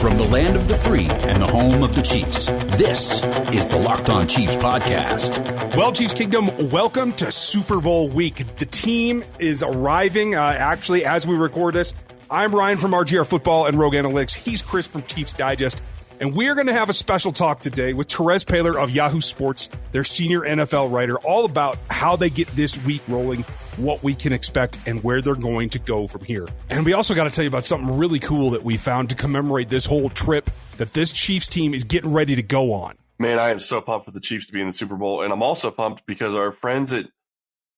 From the land of the free and the home of the Chiefs, this is the Locked On Chiefs podcast. Well, Chiefs Kingdom, welcome to Super Bowl week. The team is arriving, actually, as we record this. I'm Ryan from RGR Football and Rogue Analytics. He's Chris from Chiefs Digest. And we're going to have a special talk today with Terez Paylor of Yahoo Sports, their senior NFL writer, all about how they get this week rolling, what we can expect, and where they're going to go from here. And we also got to tell you about something really cool that we found to commemorate this whole trip that this Chiefs team is getting ready to go on. Man, I am so pumped for the Chiefs to be in the Super Bowl, and I'm also pumped because our friends at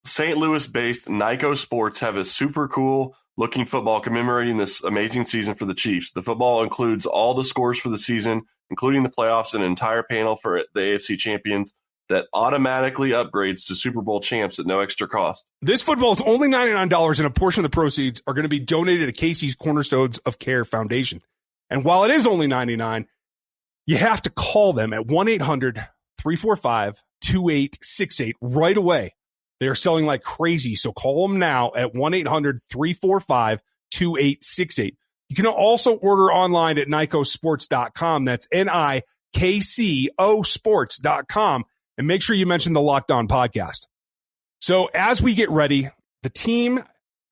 St. Louis-based Yahoo Sports have a super cool looking football commemorating this amazing season for the Chiefs. The football includes all the scores for the season, including the playoffs, and an entire panel for the AFC champions that automatically upgrades to Super Bowl champs at no extra cost. This football is only $99, and a portion of the proceeds are going to be donated to Casey's Cornerstones of Care Foundation. And while it is only $99, you have to call them at 1-800-345-2868 right away. They're selling like crazy, so call them now at 1-800-345-2868. You can also order online at NICOsports.com. That's NIKCO sports.com. And make sure you mention the Locked On podcast. So as we get ready, the team,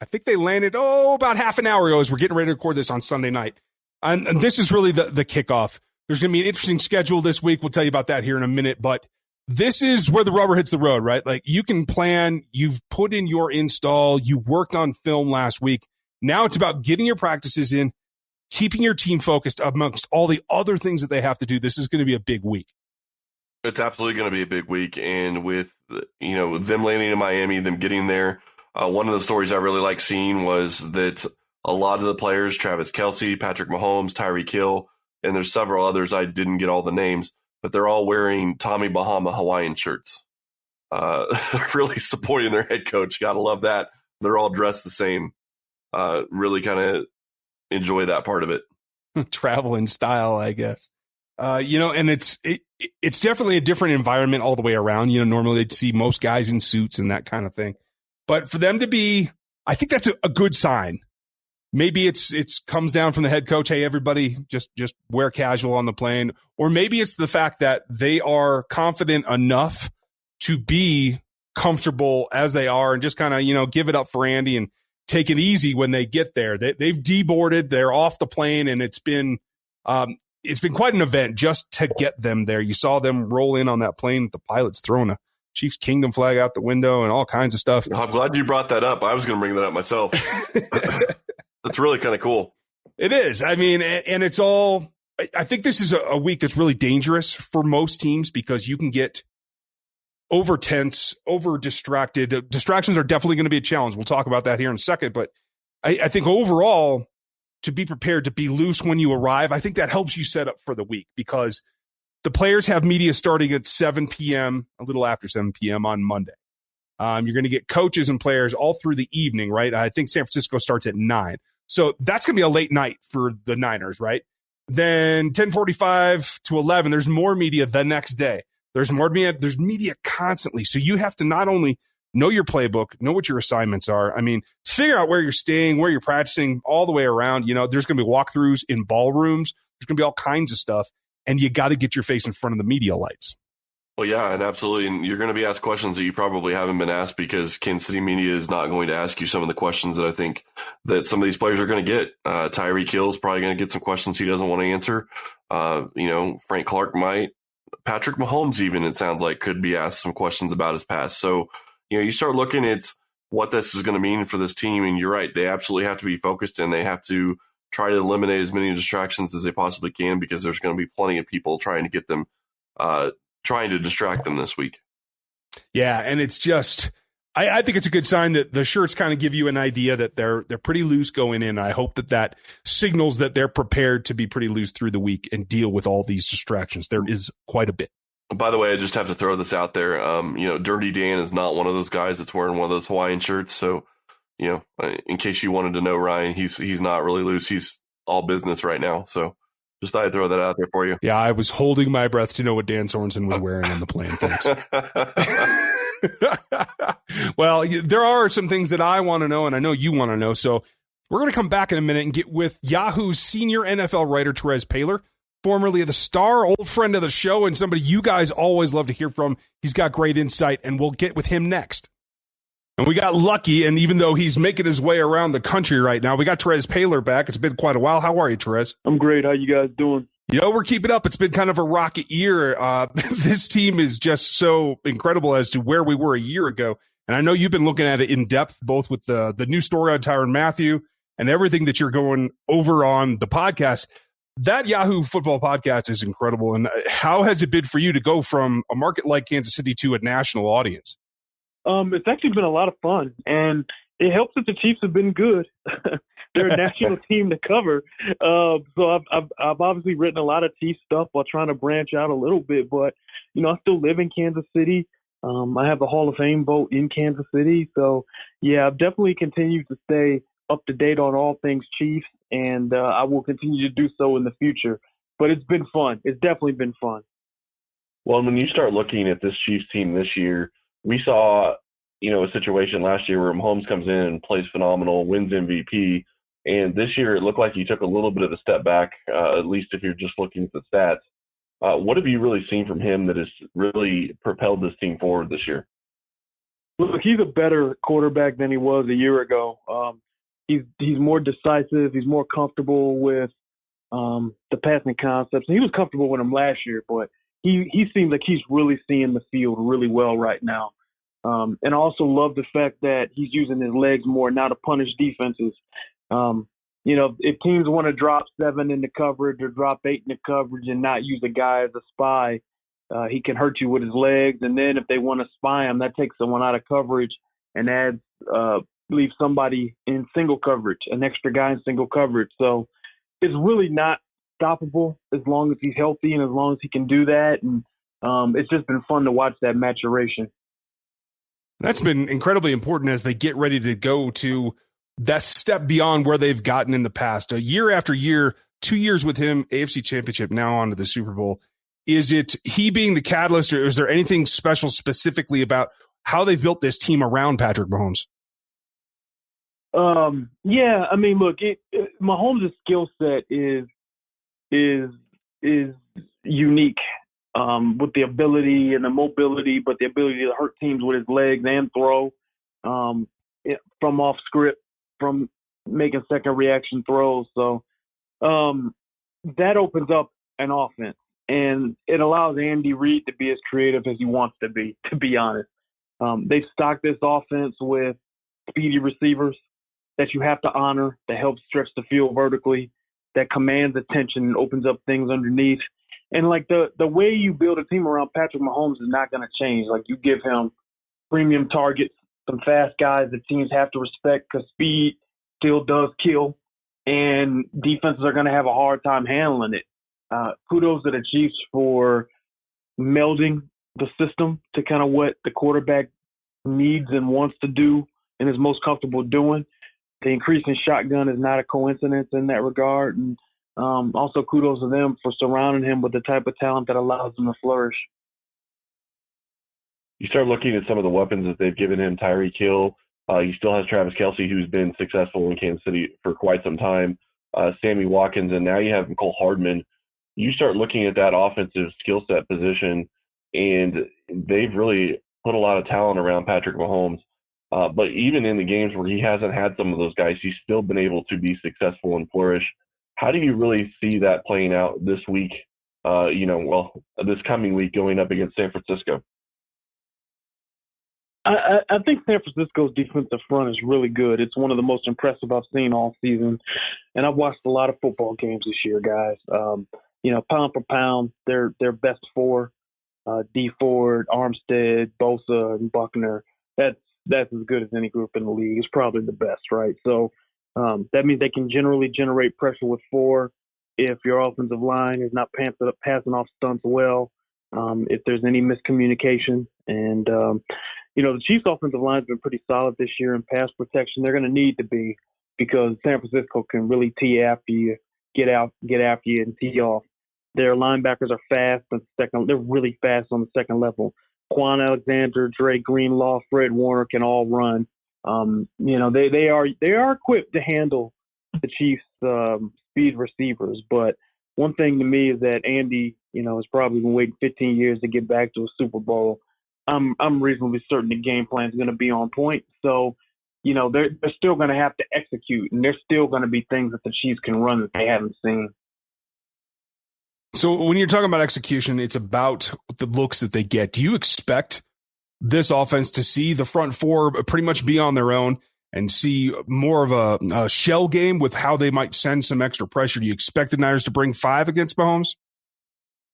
I think they landed, about half an hour ago as we're getting ready to record this on Sunday night. And this is really the kickoff. There's going to be an interesting schedule this week. We'll tell you about that here in a minute. But this is where the rubber hits the road, right? Like, you can plan, you've put in your install, you worked on film last week. Now it's about getting your practices in, keeping your team focused amongst all the other things that they have to do. This is going to be a big week. It's absolutely going to be a big week. And with, them landing in Miami, them getting there, one of the stories I really like seeing was that a lot of the players, Travis Kelce, Patrick Mahomes, Tyreek Hill, and there's several others, I didn't get all the names, but they're all wearing Tommy Bahama Hawaiian shirts. They're really supporting their head coach. Got to love that. They're all dressed the same. Really kind of enjoy that part of it. Travel in style, I guess. And it's definitely a different environment all the way around. Normally they'd see most guys in suits and that kind of thing. But for them to be, I think that's a good sign. Maybe it's comes down from the head coach. Hey, everybody, just wear casual on the plane. Or maybe it's the fact that they are confident enough to be comfortable as they are and just kind of, give it up for Andy and take it easy when they get there. They've deboarded. They're off the plane, and it's been quite an event just to get them there. You saw them roll in on that plane. The pilot's throwing a Chiefs Kingdom flag out the window and all kinds of stuff. I'm glad you brought that up. I was going to bring that up myself. That's really kind of cool. It is. I mean, and it's all, I think this is a week that's really dangerous for most teams because you can get over tense, over distracted. Distractions are definitely going to be a challenge. We'll talk about that here in a second. But I think overall, to be prepared to be loose when you arrive, I think that helps you set up for the week because the players have media starting at 7 p.m., a little after 7 p.m. on Monday. You're going to get coaches and players all through the evening, right? I think San Francisco starts at 9. So that's going to be a late night for the Niners, right? Then 10:45 to 11, there's more media the next day. There's more media. There's media constantly. So you have to not only know your playbook, know what your assignments are. I mean, figure out where you're staying, where you're practicing all the way around. There's going to be walkthroughs in ballrooms. There's going to be all kinds of stuff. And you got to get your face in front of the media lights. Well, yeah, and absolutely. And you're going to be asked questions that you probably haven't been asked because Kansas City media is not going to ask you some of the questions that I think that some of these players are going to get. Tyreek Hill is probably going to get some questions he doesn't want to answer. Frank Clark might. Patrick Mahomes even, it sounds like, could be asked some questions about his past. So, you start looking at what this is going to mean for this team, and you're right. They absolutely have to be focused, and they have to try to eliminate as many distractions as they possibly can because there's going to be plenty of people trying to get them trying to distract them this week. Yeah, and it's just I think it's a good sign that the shirts kind of give you an idea that they're pretty loose going in. I hope that signals that they're prepared to be pretty loose through the week and deal with all these distractions. There is quite a bit. By the way, I just have to throw this out there. Dirty Dan is not one of those guys that's wearing one of those Hawaiian shirts. So, in case you wanted to know, Ryan, he's not really loose. He's all business right now. So just thought I'd throw that out there for you. Yeah, I was holding my breath to know what Dan Sorensen was wearing on the plane. Thanks. Well, there are some things that I want to know, and I know you want to know. So We're going to come back in a minute and get with Yahoo's senior NFL writer, Terez Paylor, formerly of the Star, old friend of the show, and somebody you guys always love to hear from. He's got great insight, and we'll get with him next. And we got lucky, and even though he's making his way around the country right now, we got Terez Paylor back. It's been quite a while. How are you, Terez? I'm great. How you guys doing? We're keeping up. It's been kind of a rocket year. This team is just so incredible as to where we were a year ago. And I know you've been looking at it in depth, both with the new story on Tyrann Mathieu and everything that you're going over on the podcast. That Yahoo football podcast is incredible. And how has it been for you to go from a market like Kansas City to a national audience? It's actually been a lot of fun, and it helps that the Chiefs have been good. They're a national team to cover. So I've obviously written a lot of Chiefs stuff while trying to branch out a little bit, but, I still live in Kansas City. I have the Hall of Fame vote in Kansas City. So, yeah, I've definitely continued to stay up to date on all things Chiefs, and I will continue to do so in the future. But it's been fun. It's definitely been fun. Well, when you start looking at this Chiefs team this year, we saw, a situation last year where Mahomes comes in and plays phenomenal, wins MVP, and this year it looked like he took a little bit of a step back, at least if you're just looking at the stats. What have you really seen from him that has really propelled this team forward this year? Look, he's a better quarterback than he was a year ago. He's more decisive. He's more comfortable with the passing concepts. He was comfortable with him last year, but he seems like he's really seeing the field really well right now. And I also love the fact that he's using his legs more now to punish defenses. If teams want to drop 7 in the coverage or drop 8 in the coverage and not use a guy as a spy, he can hurt you with his legs. And then if they want to spy him, that takes someone out of coverage and leaves somebody in single coverage, an extra guy in single coverage. So it's really not stoppable as long as he's healthy and as long as he can do that. And it's just been fun to watch that maturation. That's been incredibly important as they get ready to go to that step beyond where they've gotten in the past. A year after year, 2 years with him, AFC Championship, now on to the Super Bowl. Is it he being the catalyst, or is there anything special specifically about how they've built this team around Patrick Mahomes? Yeah, I mean, look, Mahomes' skill set is unique. With the ability and the mobility, but the ability to hurt teams with his legs and throw from off script, from making second reaction throws. So that opens up an offense, and it allows Andy Reid to be as creative as he wants to be honest. They've stocked this offense with speedy receivers that you have to honor, that help stretch the field vertically, that commands attention and opens up things underneath. And, like, the way you build a team around Patrick Mahomes is not going to change. Like, you give him premium targets, some fast guys that teams have to respect because speed still does kill, and defenses are going to have a hard time handling it. Kudos to the Chiefs for melding the system to kind of what the quarterback needs and wants to do and is most comfortable doing. The increase in shotgun is not a coincidence in that regard. And also kudos to them for surrounding him with the type of talent that allows him to flourish. You start looking at some of the weapons that they've given him. Tyreek Hill, he still has Travis Kelce, who's been successful in Kansas City for quite some time, Sammy Watkins, and now you have Mecole Hardman. You start looking at that offensive skill set position, and they've really put a lot of talent around Patrick Mahomes. But even in the games where he hasn't had some of those guys, he's still been able to be successful and flourish. How do you really see that playing out this week, this coming week going up against San Francisco? I think San Francisco's defensive front is really good. It's one of the most impressive I've seen all season. And I've watched a lot of football games this year, guys. Pound for pound, they're best four. D Ford, Armstead, Bosa, and Buckner. That's as good as any group in the league. It's probably the best, right? So that means they can generally generate pressure with four if your offensive line is not passing off stunts well, if there's any miscommunication. And, the Chiefs' offensive line has been pretty solid this year in pass protection. They're going to need to be because San Francisco can really tee after you, get after you, and tee off. Their linebackers are fast on the second. They're really fast on the second level. Quan Alexander, Dre Greenlaw, Fred Warner can all run. They are equipped to handle the Chiefs' speed receivers. But one thing to me is that Andy, has probably been waiting 15 years to get back to a Super Bowl. I'm reasonably certain the game plan is going to be on point. So, they're still going to have to execute, and there's still going to be things that the Chiefs can run that they haven't seen. So when you're talking about execution, it's about the looks that they get. Do you expect this offense to see the front four pretty much be on their own and see more of a shell game with how they might send some extra pressure? Do you expect the Niners to bring 5 against Mahomes?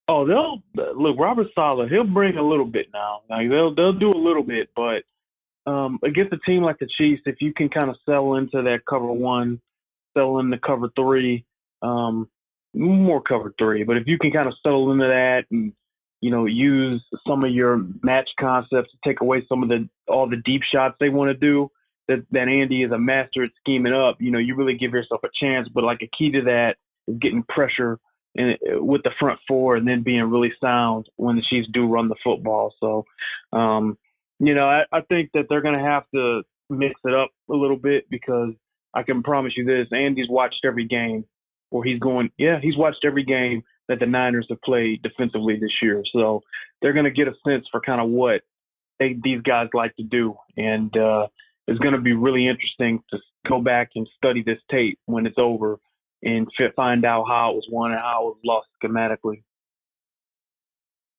Oh, look, Robert Saleh, he'll bring a little bit now. Like they'll do a little bit, but against a team like the Chiefs, if you can kind of settle into that cover 1, settle into cover 3, more cover 3, but if you can kind of settle into that and use some of your match concepts to take away some of all the deep shots they want to do, that Andy is a master at scheming up, you really give yourself a chance. But like a key to that is getting pressure with the front four and then being really sound when the Chiefs do run the football. So, I think that they're going to have to mix it up a little bit, because I can promise you this, Andy's watched every game where he's watched every game that the Niners have played defensively this year. So they're going to get a sense for kind of what these guys like to do. And it's going to be really interesting to go back and study this tape when it's over and find out how it was won and how it was lost schematically.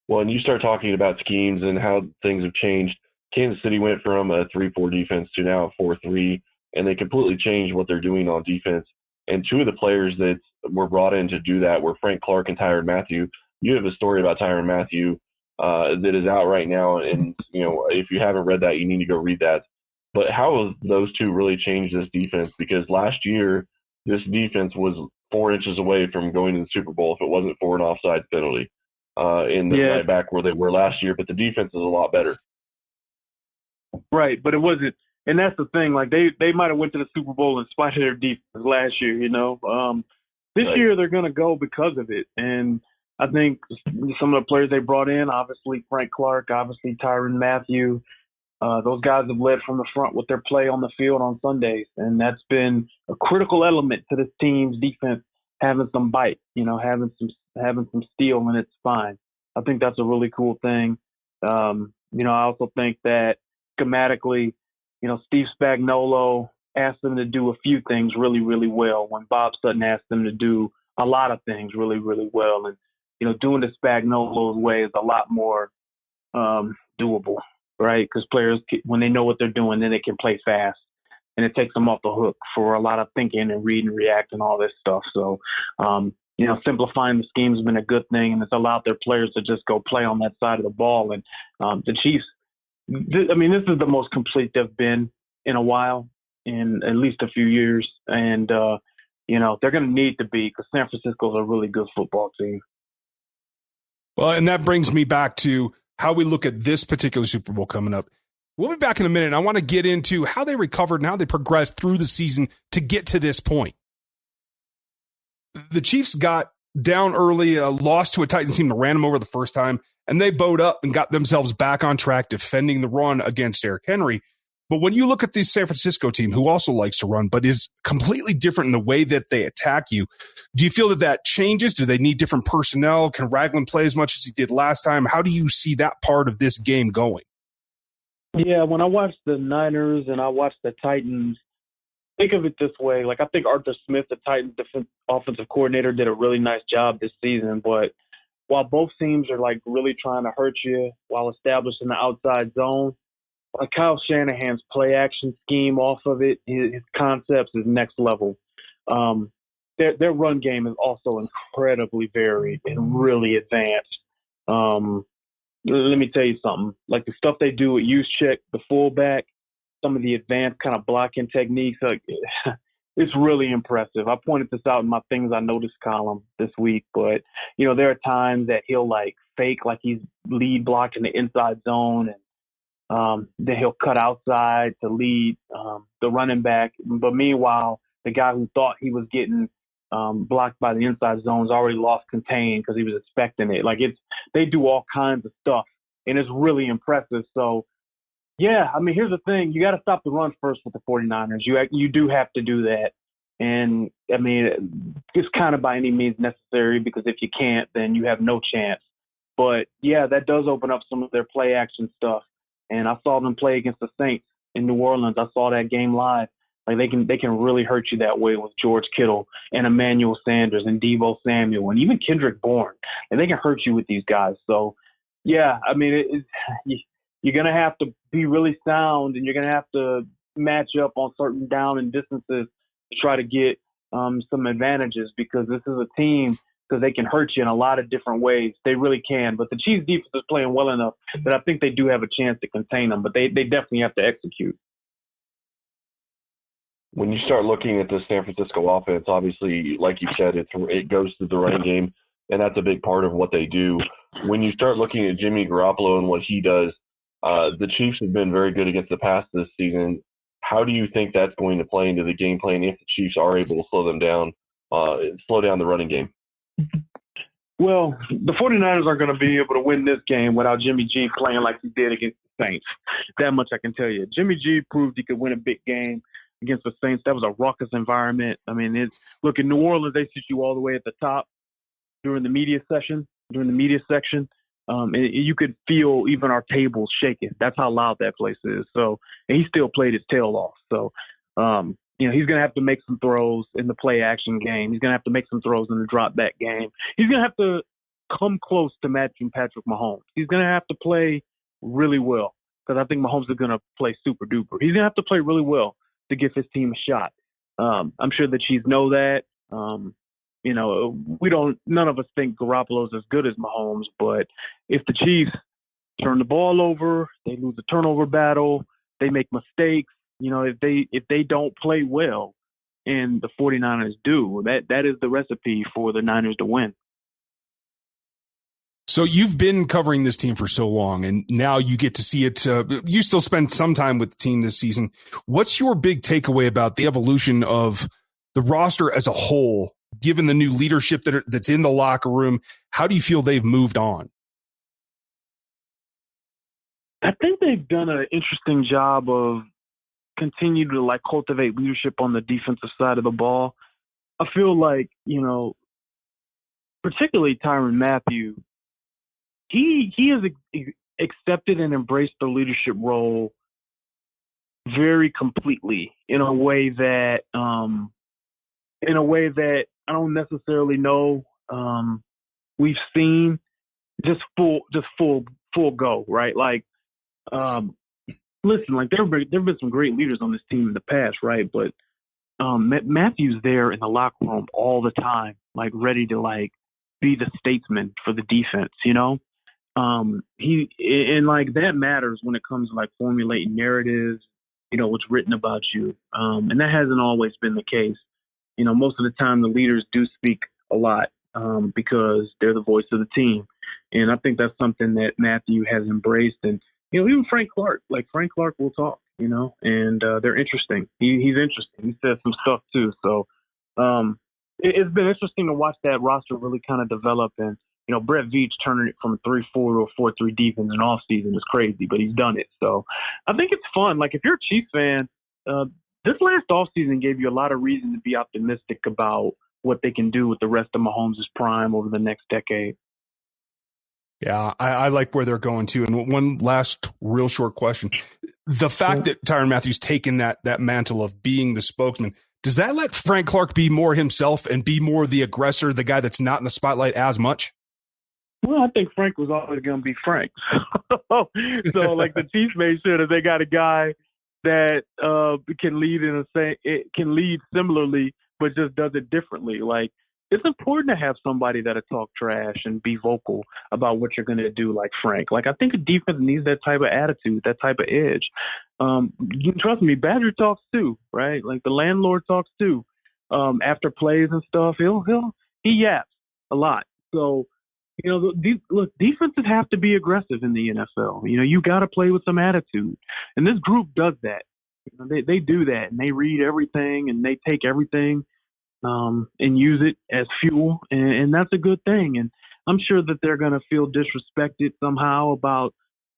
Well, and you start talking about schemes and how things have changed. Kansas City went from a 3-4 defense to now a 4-3, and they completely changed what they're doing on defense. And 2 of the players that were brought in to do that were Frank Clark and Tyrann Mathieu. You have a story about Tyrann Mathieu that is out right now, and if you haven't read that, you need to go read that. But how have those 2 really changed this defense? Because last year, this defense was 4 inches away from going to the Super Bowl if it wasn't for an offside penalty right back where they were last year. But the defense is a lot better. Right, but it wasn't. And that's the thing. Like they might have went to the Super Bowl in spite of their defense last year. This year they're going to go because of it. And I think some of the players they brought in, obviously Frank Clark, obviously Tyrann Mathieu, those guys have led from the front with their play on the field on Sundays, and that's been a critical element to this team's defense having some bite. Having some steel in its spine. I think that's a really cool thing. I also think that schematically, Steve Spagnuolo asked them to do a few things really, really well when Bob Sutton asked them to do a lot of things really, really well. And, doing the Spagnuolo's way is a lot more doable, right? Because players, when they know what they're doing, then they can play fast. And it takes them off the hook for a lot of thinking and read and react and all this stuff. So, simplifying the scheme has been a good thing, and it's allowed their players to just go play on that side of the ball. And the Chiefs, this is the most complete they've been in a while, in at least a few years. And, they're going to need to be, because San Francisco's a really good football team. Well, and that brings me back to how we look at this particular Super Bowl coming up. We'll be back in a minute. I want to get into how they recovered and how they progressed through the season to get to this point. The Chiefs got down early, lost to a Titans team that ran them over the first time, and they bowed up and got themselves back on track defending the run against Derrick Henry. But when you look at this San Francisco team, who also likes to run, but is completely different in the way that they attack you, do you feel that changes? Do they need different personnel? Can Ragland play as much as he did last time? How do you see that part of this game going? Yeah, when I watched the Niners and I watched the Titans, think of it this way. Like, I think Arthur Smith, the Titans offensive coordinator, did a really nice job this season. But while both teams are, really trying to hurt you while establishing the outside zone, Kyle Shanahan's play action scheme off of it, his concepts is next level. Their run game is also incredibly varied and really advanced. Let me tell you something. Like the stuff they do at Juszczyk, the fullback, some of the advanced kind of blocking techniques, it's really impressive. I pointed this out in my things I noticed column this week, but there are times that he'll fake like he's lead blocking the inside zone, and then he'll cut outside to lead the running back. But meanwhile, the guy who thought he was getting blocked by the inside zone's already lost contain because he was expecting it. They do all kinds of stuff, and it's really impressive. So, yeah, here's the thing. You got to stop the run first with the 49ers. You do have to do that. And, I mean, it's kind of by any means necessary, because if you can't, then you have no chance. But, yeah, that does open up some of their play action stuff. And I saw them play against the Saints in New Orleans. I saw that game live. Like, they can really hurt you that way with George Kittle and Emmanuel Sanders and Deebo Samuel and even Kendrick Bourne. And they can hurt you with these guys. So, yeah, I mean, you're going to have to be really sound, and you're going to have to match up on certain down and distances to try to get some advantages, because this is a team, because they can hurt you in a lot of different ways. They really can. But the Chiefs defense is playing well enough that I think they do have a chance to contain them, but they definitely have to execute. When you start looking at the San Francisco offense, obviously, like you said, it goes to the running game, and that's a big part of what they do. When you start looking at Jimmy Garoppolo and what he does, the Chiefs have been very good against the pass this season. How do you think that's going to play into the game plan if the Chiefs are able to slow down the running game? Well, the 49ers aren't going to be able to win this game without Jimmy G playing like he did against the Saints. That much I can tell you. Jimmy G proved he could win a big game against the Saints. That was a raucous environment. I mean, look, in New Orleans, they sit you all the way at the top during the media section. You could feel even our tables shaking. That's how loud that place is. So, and he still played his tail off. So, he's going to have to make some throws in the play action game. He's going to have to make some throws in the drop back game. He's going to have to come close to matching Patrick Mahomes. He's going to have to play really well, because I think Mahomes is going to play super duper. He's going to have to play really well to give his team a shot. I'm sure the Chiefs know that. None of us think Garoppolo's as good as Mahomes, but if the Chiefs turn the ball over, they lose the turnover battle, they make mistakes, if they don't play well, and the 49ers do, that is the recipe for the Niners to win. So you've been covering this team for so long, and now you get to see it. You still spend some time with the team this season. What's your big takeaway about the evolution of the roster as a whole, given the new leadership that's in the locker room? How do you feel they've moved on? I think they've done an interesting job of continue to cultivate leadership on the defensive side of the ball. I feel like, particularly Tyrann Mathieu, he has accepted and embraced the leadership role very completely in a way that I don't necessarily know we've seen just full go, right? Listen, there've been some great leaders on this team in the past, right? But Matthew's there in the locker room all the time, ready to be the statesman for the defense, that matters when it comes to formulating narratives, what's written about you. And that hasn't always been the case. Most of the time the leaders do speak a lot because they're the voice of the team. And I think that's something that Mathieu has embraced. And, even Frank Clark, Frank Clark will talk, and they're interesting. He's interesting. He says some stuff too. So it's been interesting to watch that roster really kind of develop. And, Brett Veach turning it from 3-4 to a 4-3 defense in offseason is crazy, but he's done it. So I think it's fun. If you're a Chiefs fan, this last offseason gave you a lot of reason to be optimistic about what they can do with the rest of Mahomes' prime over the next decade. Yeah, I like where they're going to. And one last real short question. The fact that Tyrann Mathieu's taken that mantle of being the spokesman, does that let Frank Clark be more himself and be more the aggressor, the guy that's not in the spotlight as much? Well, I think Frank was always going to be Frank. So, the Chiefs made sure that they got a guy that can lead similarly, but just does it differently. It's important to have somebody that'll talk trash and be vocal about what you're going to do, like Frank. I think a defense needs that type of attitude, that type of edge. You can trust me, Badger talks too, right? The landlord talks too. After plays and stuff, he yaps a lot. So, defenses have to be aggressive in the NFL. You got to play with some attitude. And this group does that. They do that, and they read everything, and they take everything and use it as fuel, and that's a good thing. And I'm sure that they're going to feel disrespected somehow about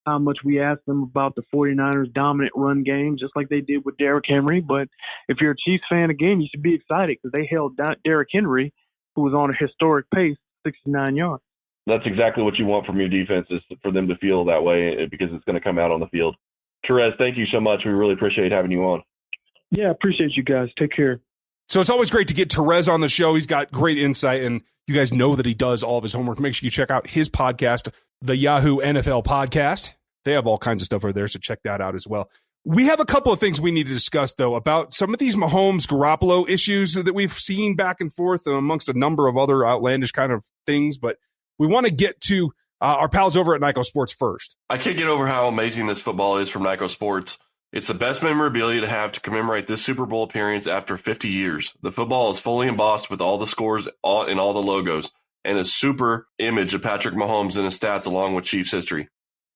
how much we asked them about the 49ers' dominant run game, just like they did with Derrick Henry. But if you're a Chiefs fan, again, you should be excited because they held down Derrick Henry, who was on a historic pace, 69 yards. That's exactly what you want from your defense, is for them to feel that way, because it's going to come out on the field. Terez, thank you so much. We really appreciate having you on. Yeah, I appreciate you guys. Take care. So it's always great to get Terez on the show. He's got great insight, and you guys know that he does all of his homework. Make sure you check out his podcast, the Yahoo NFL Podcast. They have all kinds of stuff over there, so check that out as well. We have a couple of things we need to discuss, though, about some of these Mahomes, Garoppolo issues that we've seen back and forth amongst a number of other outlandish kind of things. But we want to get to our pals over at Nyco Sports first. I can't get over how amazing this football is from Nyco Sports. It's the best memorabilia to have to commemorate this Super Bowl appearance after 50 years. The football is fully embossed with all the scores and all the logos, and a super image of Patrick Mahomes and his stats along with Chiefs history.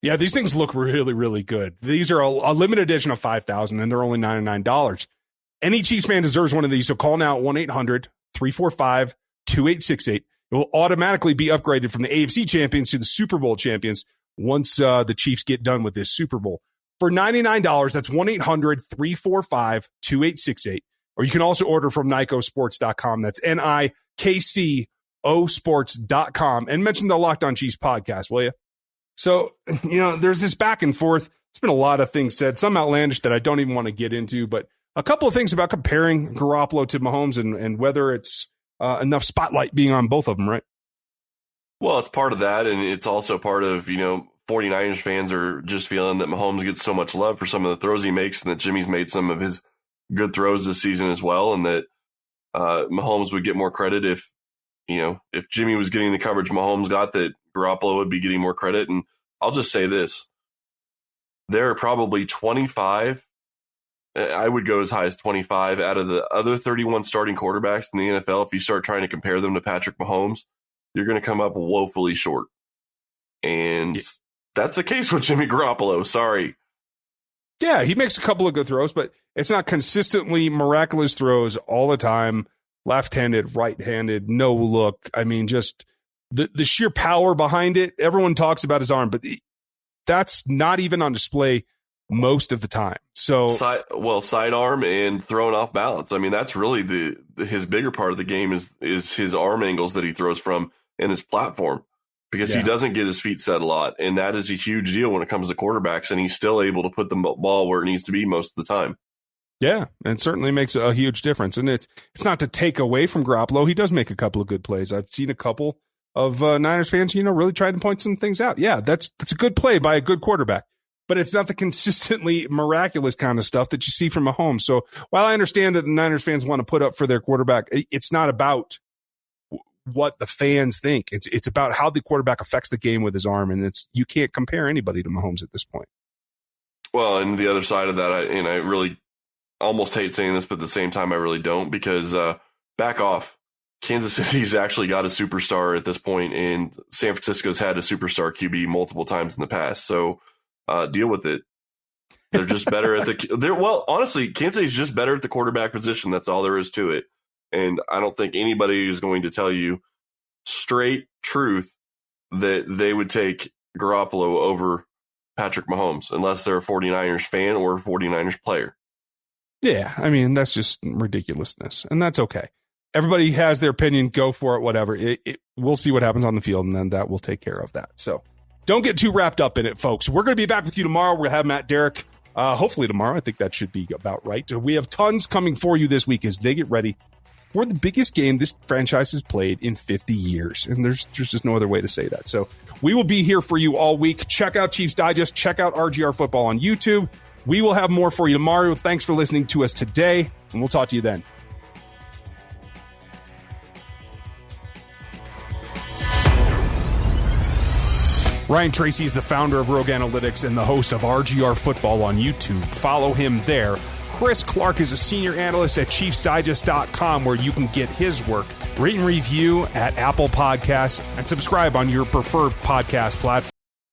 Yeah, these things look really, really good. These are a limited edition of 5,000, and they're only $99. Any Chiefs fan deserves one of these, so call now 1-800-345-2868. It will automatically be upgraded from the AFC champions to the Super Bowl champions once the Chiefs get done with this Super Bowl. For $99, that's 1-800-345-2868. Or you can also order from NycoSports.com. That's NIKCO Sports.com. And mention the Locked On Chiefs podcast, will you? So, there's this back and forth. There's been a lot of things said, some outlandish that I don't even want to get into, but a couple of things about comparing Garoppolo to Mahomes and whether it's enough spotlight being on both of them, right? Well, it's part of that, and it's also part of, 49ers fans are just feeling that Mahomes gets so much love for some of the throws he makes, and that Jimmy's made some of his good throws this season as well, and that Mahomes would get more credit if Jimmy was getting the coverage Mahomes got, that Garoppolo would be getting more credit. And I'll just say this. There are probably 25, I would go as high as 25 out of the other 31 starting quarterbacks in the NFL. If you start trying to compare them to Patrick Mahomes, you're going to come up woefully short. And that's the case with Jimmy Garoppolo. Sorry. Yeah, he makes a couple of good throws, but it's not consistently miraculous throws all the time. Left-handed, right-handed, no look. I mean, just the sheer power behind it. Everyone talks about his arm, but that's not even on display most of the time. So sidearm and thrown off balance. I mean, that's really his bigger part of the game is his arm angles that he throws from and his platform, because he doesn't get his feet set a lot, and that is a huge deal when it comes to quarterbacks, and he's still able to put the ball where it needs to be most of the time. Yeah, and certainly makes a huge difference. And it's not to take away from Garoppolo. He does make a couple of good plays. I've seen a couple of Niners fans, really trying to point some things out. Yeah, that's a good play by a good quarterback. But it's not the consistently miraculous kind of stuff that you see from Mahomes. So while I understand that the Niners fans want to put up for their quarterback, it's not about what the fans think. It's about how the quarterback affects the game with his arm, and you can't compare anybody to Mahomes at this point. Well, and the other side of that, I really almost hate saying this, but at the same time, I really don't, because back off. Kansas City's actually got a superstar at this point, and San Francisco's had a superstar QB multiple times in the past. So deal with it. They're just better at honestly, Kansas City's just better at the quarterback position. That's all there is to it. And I don't think anybody is going to tell you straight truth that they would take Garoppolo over Patrick Mahomes unless they're a 49ers fan or a 49ers player. Yeah, I mean, that's just ridiculousness, and that's okay. Everybody has their opinion. Go for it, whatever. We'll see what happens on the field, and then that will take care of that. So don't get too wrapped up in it, folks. We're going to be back with you tomorrow. We'll have Matt Derrick hopefully tomorrow. I think that should be about right. We have tons coming for you this week as they get ready for the biggest game this franchise has played in 50 years. And there's just no other way to say that. So we will be here for you all week. Check out Chiefs Digest. Check out RGR Football on YouTube. We will have more for you tomorrow. Thanks for listening to us today, and we'll talk to you then. Ryan Tracy is the founder of Rogue Analytics and the host of RGR Football on YouTube. Follow him there. Chris Clark is a senior analyst at ChiefsDigest.com, where you can get his work. Rate and review at Apple Podcasts and subscribe on your preferred podcast platform.